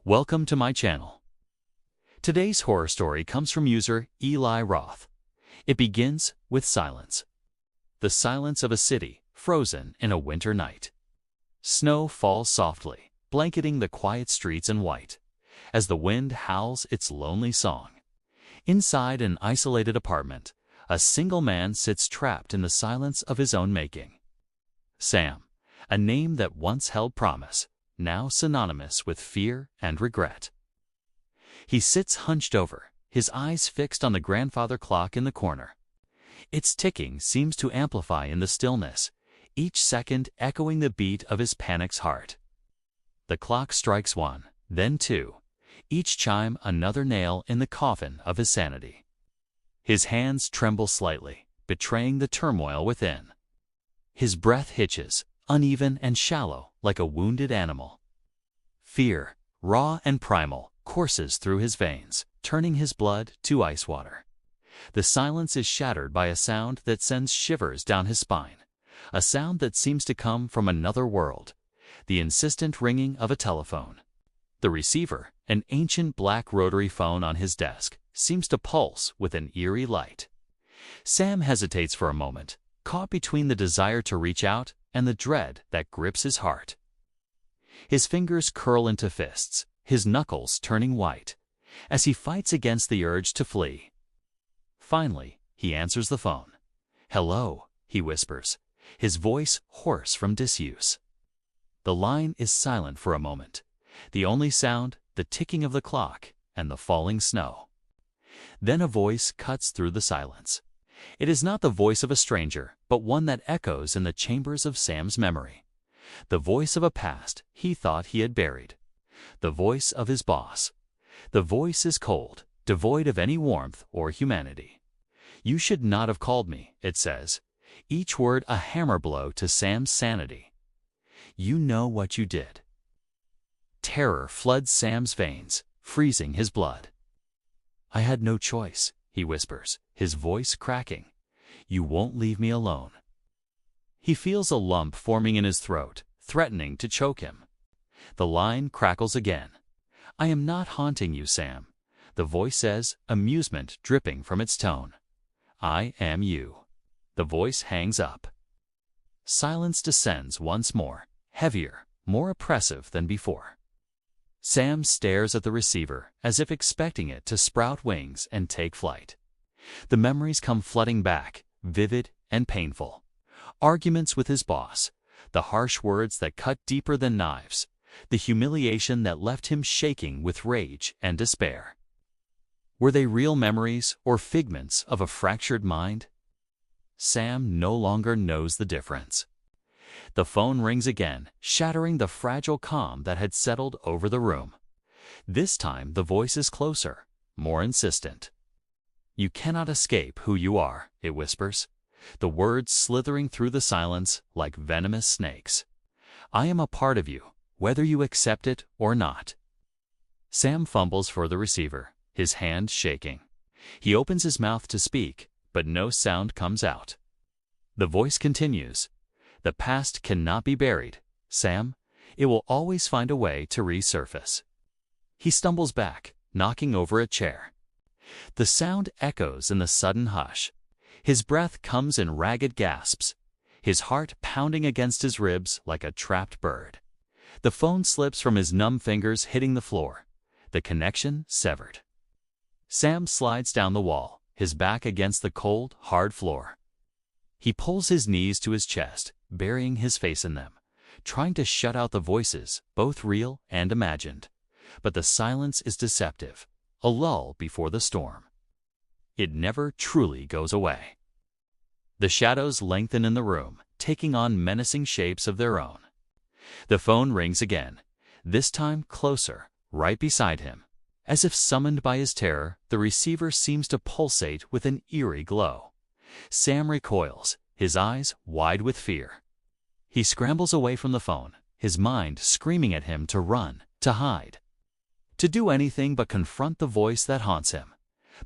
Welcome to my channel. Today's horror story comes from user Eli Roth. It begins with silence. The silence of a city frozen in a winter night. Snow falls softly, blanketing the quiet streets in white, as the wind howls its lonely song. Inside an isolated apartment, a single man sits trapped in the silence of his own making. Sam, a name that once held promise, now synonymous with fear and regret. He sits hunched over, his eyes fixed on the grandfather clock in the corner. Its ticking seems to amplify in the stillness, each second echoing the beat of his panic's heart. The clock strikes 1, then 2, each chime another nail in the coffin of his sanity. His hands tremble slightly, betraying the turmoil within. His breath hitches, uneven and shallow, like a wounded animal. Fear, raw and primal, courses through his veins, turning his blood to ice water. The silence is shattered by a sound that sends shivers down his spine, a sound that seems to come from another world, the insistent ringing of a telephone. The receiver, an ancient black rotary phone on his desk, seems to pulse with an eerie light. Sam hesitates for a moment, caught between the desire to reach out and the dread that grips his heart. His fingers curl into fists, his knuckles turning white, as he fights against the urge to flee. Finally, he answers the phone. "Hello," he whispers, his voice hoarse from disuse. The line is silent for a moment, the only sound the ticking of the clock and the falling snow. Then a voice cuts through the silence. It is not the voice of a stranger, but one that echoes in the chambers of Sam's memory. The voice of a past he thought he had buried. The voice of his boss. The voice is cold, devoid of any warmth or humanity. "You should not have called me," it says, each word a hammer blow to Sam's sanity. "You know what you did." Terror floods Sam's veins, freezing his blood. "I had no choice," he whispers, his voice cracking. "You won't leave me alone." He feels a lump forming in his throat, threatening to choke him. The line crackles again. "I am not haunting you, Sam," the voice says, amusement dripping from its tone. "I am you." The voice hangs up. Silence descends once more, heavier, more oppressive than before. Sam stares at the receiver as if expecting it to sprout wings and take flight. The memories come flooding back, vivid and painful. Arguments with his boss, the harsh words that cut deeper than knives, the humiliation that left him shaking with rage and despair. Were they real memories or figments of a fractured mind? Sam no longer knows the difference. The phone rings again, shattering the fragile calm that had settled over the room. This time the voice is closer, more insistent. "You cannot escape who you are," it whispers, the words slithering through the silence like venomous snakes. "I am a part of you, whether you accept it or not." Sam fumbles for the receiver, his hand shaking. He opens his mouth to speak, but no sound comes out. The voice continues. "The past cannot be buried, Sam. It will always find a way to resurface." He stumbles back, knocking over a chair. The sound echoes in the sudden hush. His breath comes in ragged gasps, his heart pounding against his ribs like a trapped bird. The phone slips from his numb fingers, hitting the floor, the connection severed. Sam slides down the wall, his back against the cold, hard floor. He pulls his knees to his chest, burying his face in them, trying to shut out the voices, both real and imagined. But the silence is deceptive, a lull before the storm. It never truly goes away. The shadows lengthen in the room, taking on menacing shapes of their own. The phone rings again, this time closer, right beside him. As if summoned by his terror, the receiver seems to pulsate with an eerie glow. Sam recoils, his eyes wide with fear. He scrambles away from the phone, his mind screaming at him to run, to hide, to do anything but confront the voice that haunts him.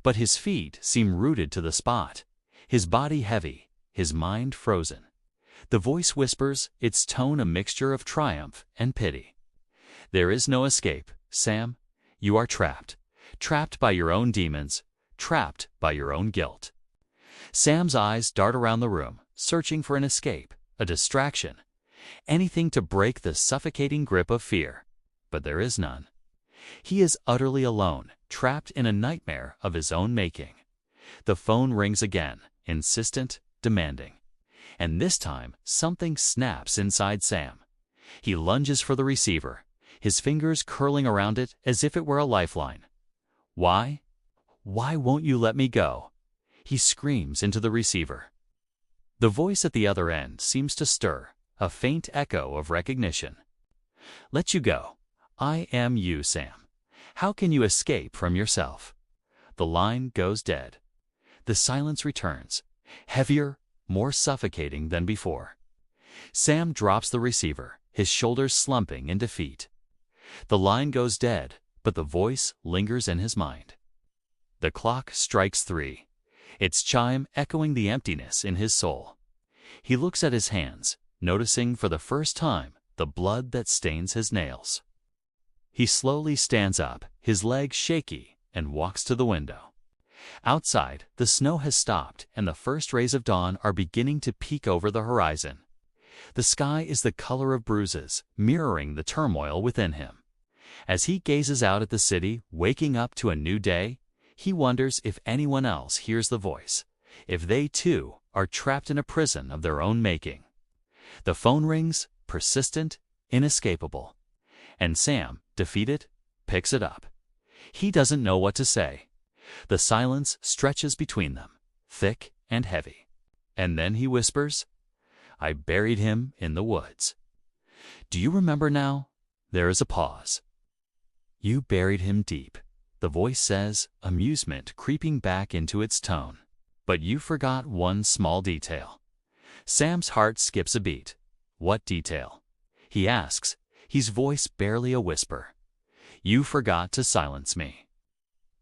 But his feet seem rooted to the spot, his body heavy, his mind frozen. The voice whispers, its tone a mixture of triumph and pity. "There is no escape. Sam, you are trapped. Trapped by your own demons. Trapped by your own guilt. Sam's eyes dart around the room, searching for an escape, a distraction, anything to break the suffocating grip of fear. But there is none. He is utterly alone, trapped in a nightmare of his own making. The phone rings again, insistent, demanding. And this time, something snaps inside Sam. He lunges for the receiver, his fingers curling around it as if it were a lifeline. Why? Why won't you let me go? He screams into the receiver. The voice at the other end seems to stir, a faint echo of recognition. Let you go. I am you, Sam. How can you escape from yourself? The line goes dead. The silence returns, heavier, more suffocating than before. Sam drops the receiver, his shoulders slumping in defeat. The line goes dead, but the voice lingers in his mind. The clock strikes 3, its chime echoing the emptiness in his soul. He looks at his hands, noticing for the first time the blood that stains his nails. He slowly stands up, his legs shaky, and walks to the window. Outside, the snow has stopped and the first rays of dawn are beginning to peek over the horizon. The sky is the color of bruises, mirroring the turmoil within him. As he gazes out at the city, waking up to a new day, he wonders if anyone else hears the voice, if they too are trapped in a prison of their own making. The phone rings, persistent, inescapable. And Sam, defeated, picks it up. He doesn't know what to say. The silence stretches between them, thick and heavy. And then he whispers, I buried him in the woods. Do you remember now? There is a pause. You buried him deep, the voice says, amusement creeping back into its tone. But you forgot one small detail. Sam's heart skips a beat. What detail? He asks, his voice barely a whisper. You forgot to silence me.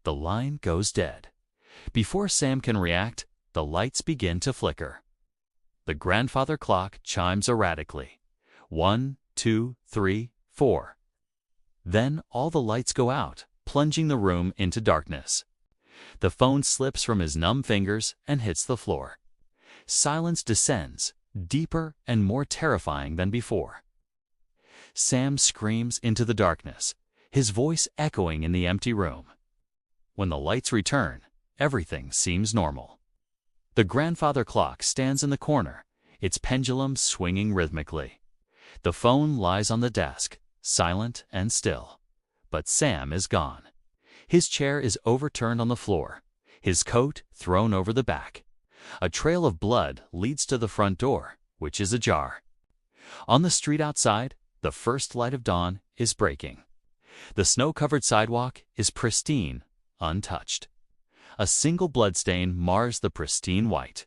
The line goes dead. Before Sam can react, the lights begin to flicker. The grandfather clock chimes erratically. 1, 2, 3, 4. Then all the lights go out, plunging the room into darkness. The phone slips from his numb fingers and hits the floor. Silence descends, deeper and more terrifying than before. Sam screams into the darkness, his voice echoing in the empty room. When the lights return, everything seems normal. The grandfather clock stands in the corner, its pendulum swinging rhythmically. The phone lies on the desk, silent and still. But Sam is gone. His chair is overturned on the floor, his coat thrown over the back. A trail of blood leads to the front door, which is ajar. On the street outside, the first light of dawn is breaking. The snow-covered sidewalk is pristine, untouched. A single bloodstain mars the pristine white.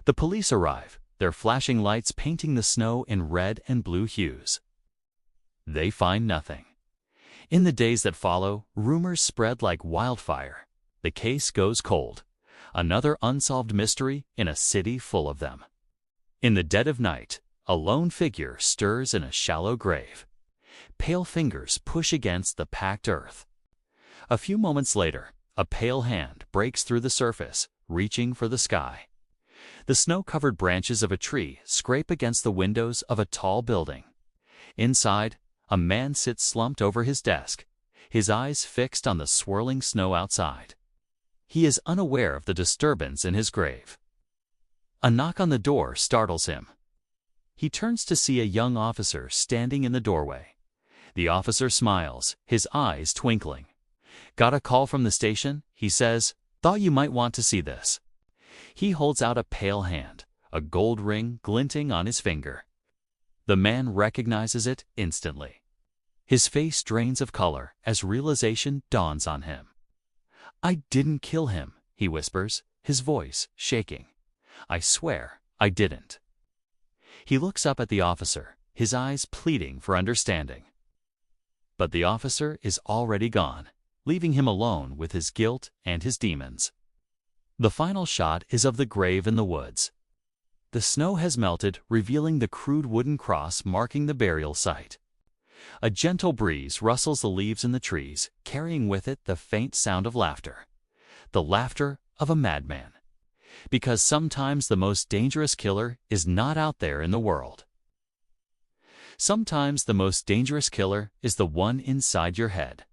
The police arrive, their flashing lights painting the snow in red and blue hues. They find nothing. In the days that follow, rumors spread like wildfire. The case goes cold. Another unsolved mystery in a city full of them. In the dead of night, a lone figure stirs in a shallow grave. Pale fingers push against the packed earth. A few moments later, a pale hand breaks through the surface, reaching for the sky. The snow-covered branches of a tree scrape against the windows of a tall building. Inside, a man sits slumped over his desk, his eyes fixed on the swirling snow outside. He is unaware of the disturbance in his grave. A knock on the door startles him. He turns to see a young officer standing in the doorway. The officer smiles, his eyes twinkling. Got a call from the station? He says, thought you might want to see this. He holds out a pale hand, a gold ring glinting on his finger. The man recognizes it instantly. His face drains of color as realization dawns on him. I didn't kill him, he whispers, his voice shaking. I swear I didn't. He looks up at the officer, his eyes pleading for understanding. But the officer is already gone, leaving him alone with his guilt and his demons. The final shot is of the grave in the woods. The snow has melted, revealing the crude wooden cross marking the burial site. A gentle breeze rustles the leaves in the trees, carrying with it the faint sound of laughter. The laughter of a madman. Because sometimes the most dangerous killer is not out there in the world. Sometimes the most dangerous killer is the one inside your head.